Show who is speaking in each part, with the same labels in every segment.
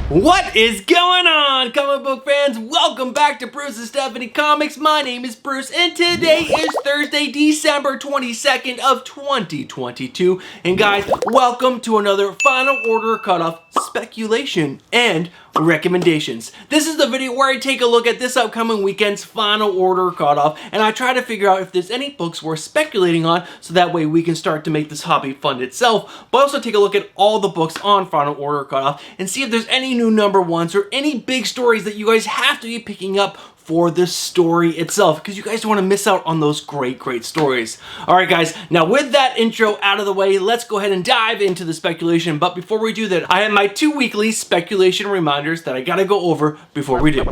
Speaker 1: What is going on, comic book fans? Welcome back to Bruce and Stephanie Comics. My name is Bruce, and today is Thursday, December 22nd of 2022. And guys, welcome to another Final Order Cutoff speculation and recommendations. This is the video where I take a look at this upcoming weekend's Final Order Cutoff, and I try to figure out if there's any books worth speculating on, so that way we can start to make this hobby fund itself, but also take a look at all the books on Final Order Cutoff and see if there's any new number ones or any big stories that you guys have to be picking up for the story itself, because you guys don't want to miss out on those great stories. Alright guys, now with that intro out of the way, let's go ahead and dive into the speculation. But before we do that, I have my 2 weekly speculation reminders that I gotta go over before we do.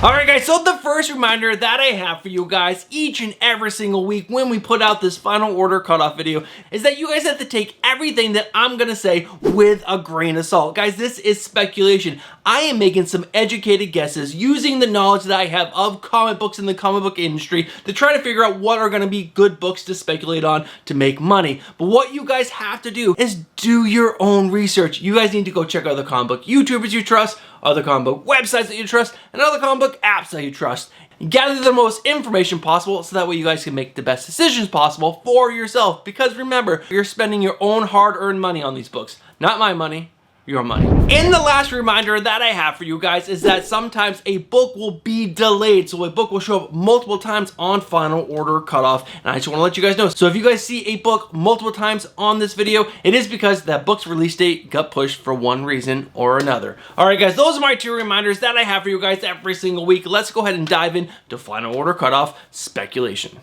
Speaker 1: Alright guys, so the first reminder that I have for you guys each and every single week when we put out this Final Order Cutoff video is that you guys have to take everything that I'm gonna say with a grain of salt. Guys, this is speculation. I am making some educated guesses using the knowledge that I have of comic books in the comic book industry to try to figure out what are gonna be good books to speculate on to make money. But what you guys have to do is do your own research. You guys need to go check out the comic book YouTubers you trust, other comic book websites that you trust, and other comic book apps that you trust. Gather the most information possible so that way you guys can make the best decisions possible for yourself. Because remember, you're spending your own hard-earned money on these books. Not my money, your money. And the last reminder that I have for you guys is that sometimes a book will be delayed. So a book will show up multiple times on Final Order Cutoff. And I just want to let you guys know. So if you guys see a book multiple times on this video, it is because that book's release date got pushed for one reason or another. Alright guys, those are my 2 reminders that I have for you guys every single week. Let's go ahead and dive into Final Order Cutoff speculation.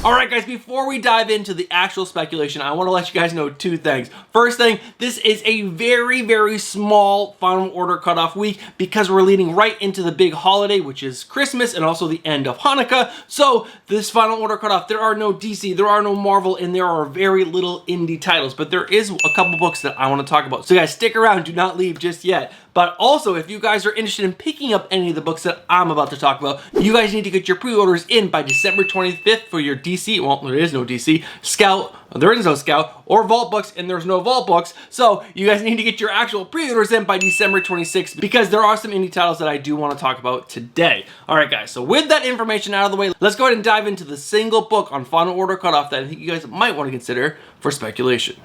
Speaker 1: Alright guys, before we dive into the actual speculation, I want to let you guys know 2 things. First thing, this is a very small Final Order Cutoff week because we're leading right into the big holiday, which is Christmas and also the end of Hanukkah. So this Final Order Cutoff, there are no DC, there are no Marvel, and there are very little indie titles, but there is a couple books that I want to talk about. So guys, stick around, do not leave just yet. But also, if you guys are interested in picking up any of the books that I'm about to talk about, you guys need to get your pre-orders in by December 25th for your DC, well, there is no DC, Scout, there is no Scout, or Vault books, and there's no Vault books. So you guys need to get your actual pre-orders in by December 26th because there are some indie titles that I do want to talk about today. Alright guys, so with that information out of the way, let's go ahead and dive into the single book on Final Order Cutoff that I think you guys might want to consider for speculation.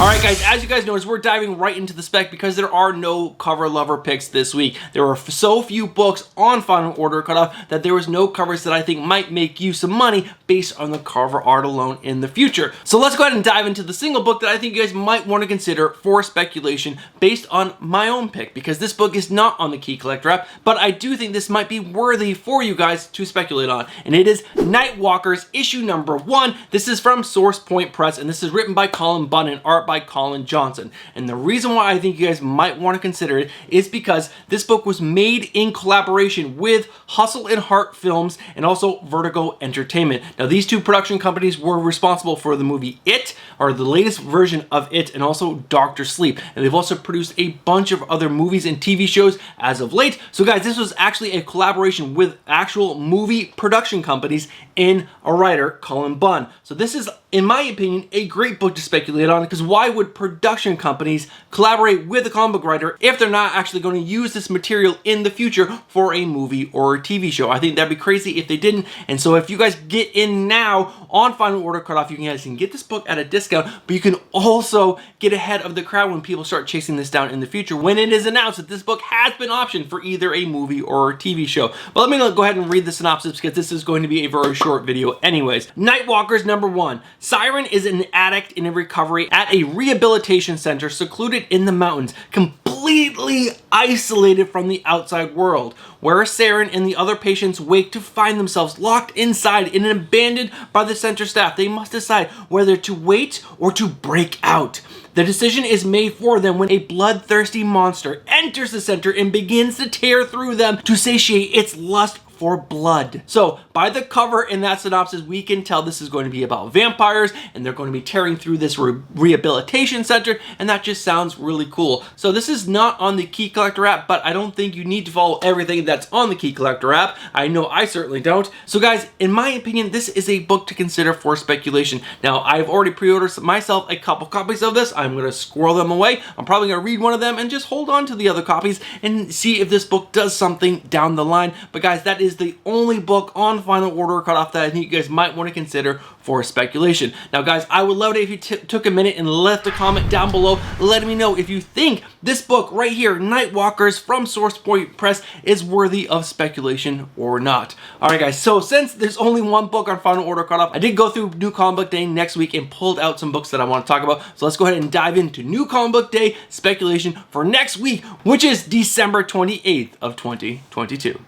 Speaker 1: Alright guys, as you guys notice, we're diving right into the spec because there are no cover lover picks this week. There are so few books on Final Order Cutoff that there was no covers that I think might make you some money based on the cover art alone in the future. So let's go ahead and dive into the single book that I think you guys might want to consider for speculation based on my own pick, because this book is not on the Key Collector app, but I do think this might be worthy for you guys to speculate on. And it is Nightwalkers issue number 1. This is from Source Point Press, and this is written by Colin Bunn and art by Colin Johnson. And the reason why I think you guys might want to consider it is because this book was made in collaboration with Hustle and Heart Films and also Vertigo Entertainment. Now these 2 production companies were responsible for the movie It, or the latest version of It, and also Dr. Sleep. And they've also produced a bunch of other movies and TV shows as of late. So guys, this was actually a collaboration with actual movie production companies and a writer, Colin Bunn. So this is, in my opinion, a great book to speculate on, because why would production companies collaborate with a comic book writer if they're not actually going to use this material in the future for a movie or a TV show? I think that'd be crazy if they didn't. And so if you guys get in now on Final Order Cutoff, you guys can get this book at a discount, but you can also get ahead of the crowd when people start chasing this down in the future, when it is announced that this book has been optioned for either a movie or a TV show. But let me go ahead and read the synopsis because this is going to be a very short video anyways. Nightwalkers number 1. Siren is an addict in a recovery at a rehabilitation center secluded in the mountains, completely isolated from the outside world, where Siren and the other patients wake to find themselves locked inside and abandoned by the center staff. They must decide whether to wait or to break out. The decision is made for them when a bloodthirsty monster enters the center and begins to tear through them to satiate its lust for blood. So by the cover in that synopsis, we can tell this is going to be about vampires, and they're going to be tearing through this rehabilitation center, and that just sounds really cool. So this is not on the Key Collector app, but I don't think you need to follow everything that's on the Key Collector app. I know I certainly don't. So guys, in my opinion, this is a book to consider for speculation. Now, I've already pre-ordered myself a couple copies of this. I'm going to squirrel them away. I'm probably going to read one of them and just hold on to the other copies and see if this book does something down the line. But guys, that is the only book on Final Order Cutoff that I think you guys might want to consider for speculation. Now guys, I would love it if you took a minute and left a comment down below letting me know if you think this book right here, Nightwalkers from Source Point Press, is worthy of speculation or not. Alright guys, so since there's only one book on Final Order Cutoff, I did go through New Comic Book Day next week and pulled out some books that I want to talk about. So let's go ahead and dive into New Comic Book Day speculation for next week, which is December 28th of 2022.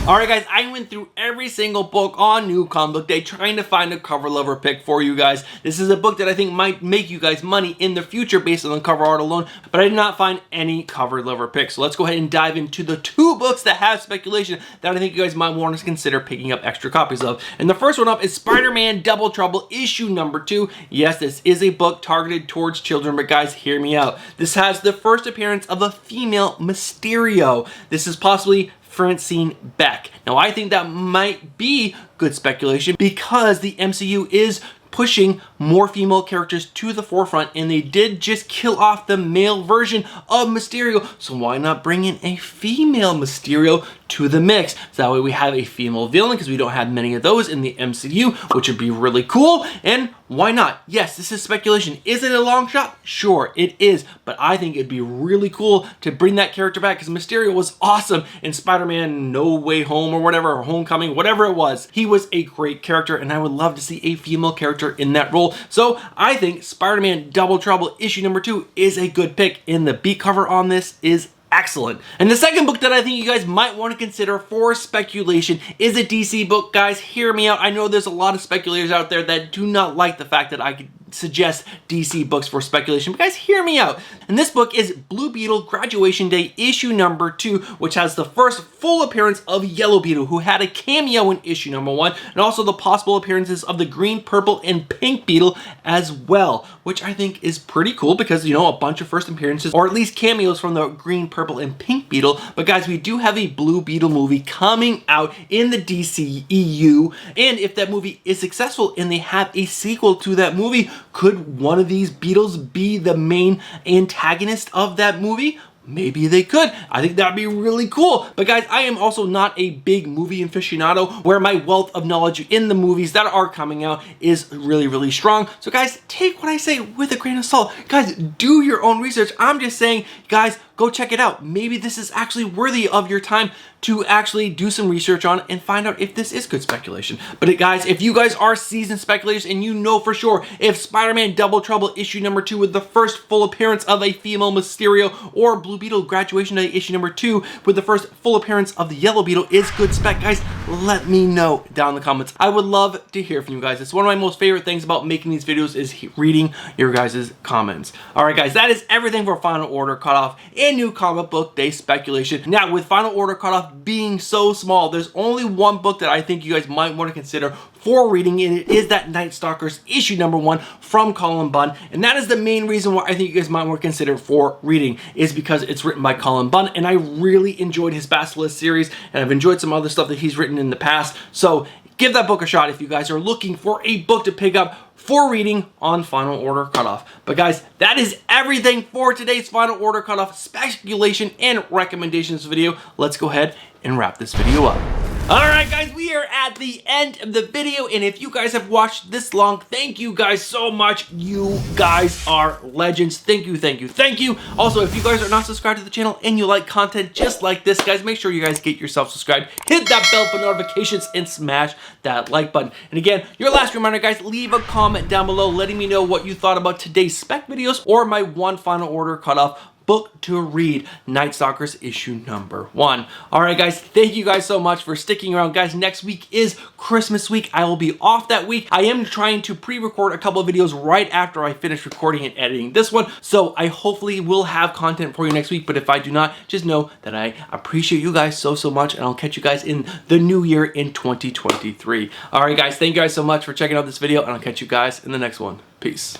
Speaker 1: Alright guys, I went through every single book on New Comic Book Day trying to find a cover lover pick for you guys. This is a book that I think might make you guys money in the future based on the cover art alone, but I did not find any cover lover picks. So let's go ahead and dive into the two books that have speculation that I think you guys might want to consider picking up extra copies of. And the first one up is Spider-Man Double Trouble issue number 2. Yes, this is a book targeted towards children, but guys, hear me out. This has the first appearance of a female Mysterio. This is possibly Francine Beck. Now, I think that might be good speculation because the MCU is pushing more female characters to the forefront, and they did just kill off the male version of Mysterio, so why not bring in a female Mysterio to the mix? So that way we have a female villain, because we don't have many of those in the MCU, which would be really cool. And why not? Yes, this is speculation. Is it a long shot? Sure, it is, but I think it'd be really cool to bring that character back, because Mysterio was awesome in Spider-Man No Way Home or whatever, or Homecoming, whatever it was. He was a great character, and I would love to see a female character in that role. So I think Spider-Man Double Trouble issue number 2 is a good pick, and the beat cover on this is excellent. And the second book that I think you guys might want to consider for speculation is a DC book. Guys, hear me out. I know there's a lot of speculators out there that do not like the fact that I could suggest DC books for speculation, but guys, hear me out. And this book is Blue Beetle Graduation Day issue number 2, which has the first full appearance of Yellow Beetle, who had a cameo in issue number 1, and also the possible appearances of the Green, Purple, and Pink Beetle as well, which I think is pretty cool because, you know, a bunch of first appearances, or at least cameos from the Green, Purple, and Pink Beetle. But guys, we do have a Blue Beetle movie coming out in the DCEU, and if that movie is successful and they have a sequel to that movie, could one of these Beetles be the main antagonist of that movie? Maybe they could. I think that'd be really cool. But guys, I am also not a big movie aficionado where my wealth of knowledge in the movies that are coming out is really, really strong. So guys, take what I say with a grain of salt. Guys, do your own research. I'm just saying, guys, go check it out. Maybe this is actually worthy of your time to actually do some research on and find out if this is good speculation. But guys, if you guys are seasoned speculators and you know for sure if Spider-Man Double Trouble issue number 2 with the first full appearance of a female Mysterio, or Blue Beetle Graduation Day issue number 2 with the first full appearance of the Yellow Beetle is good spec, guys, let me know down in the comments. I would love to hear from you guys. It's one of my most favorite things about making these videos is reading your guys' comments. Alright guys, that is everything for Final Order Cutoff and New Comic Book Day speculation. Now, with Final Order Cutoff being so small, there's only one book that I think you guys might want to consider for reading, and it is that Night Stalkers issue number 1 from Colin Bunn. And that is the main reason why I think you guys might want to consider for reading, is because it's written by Colin Bunn, and I really enjoyed his Basilisk series, and I've enjoyed some other stuff that he's written in the past. So give that book a shot if you guys are looking for a book to pick up for reading on Final Order Cutoff. But guys, that is everything for today's Final Order Cutoff speculation and recommendations video. Let's go ahead and wrap this video up. Alright guys, we are at the end of the video, and if you guys have watched this long, thank you guys so much. You guys are legends. Thank you, thank you, thank you. Also, if you guys are not subscribed to the channel and you like content just like this, guys, make sure you guys get yourself subscribed, hit that bell for notifications, and smash that like button. And again, your last reminder, guys, leave a comment down below letting me know what you thought about today's spec videos or my one Final Order Cutoff book to read, Night Stalkers issue number 1. All right, guys, thank you guys so much for sticking around. Guys, next week is Christmas week. I will be off that week. I am trying to pre-record a couple of videos right after I finish recording and editing this one, so I hopefully will have content for you next week, but if I do not, just know that I appreciate you guys so much, and I'll catch you guys in the new year in 2023. All right, guys, thank you guys so much for checking out this video, and I'll catch you guys in the next one. Peace.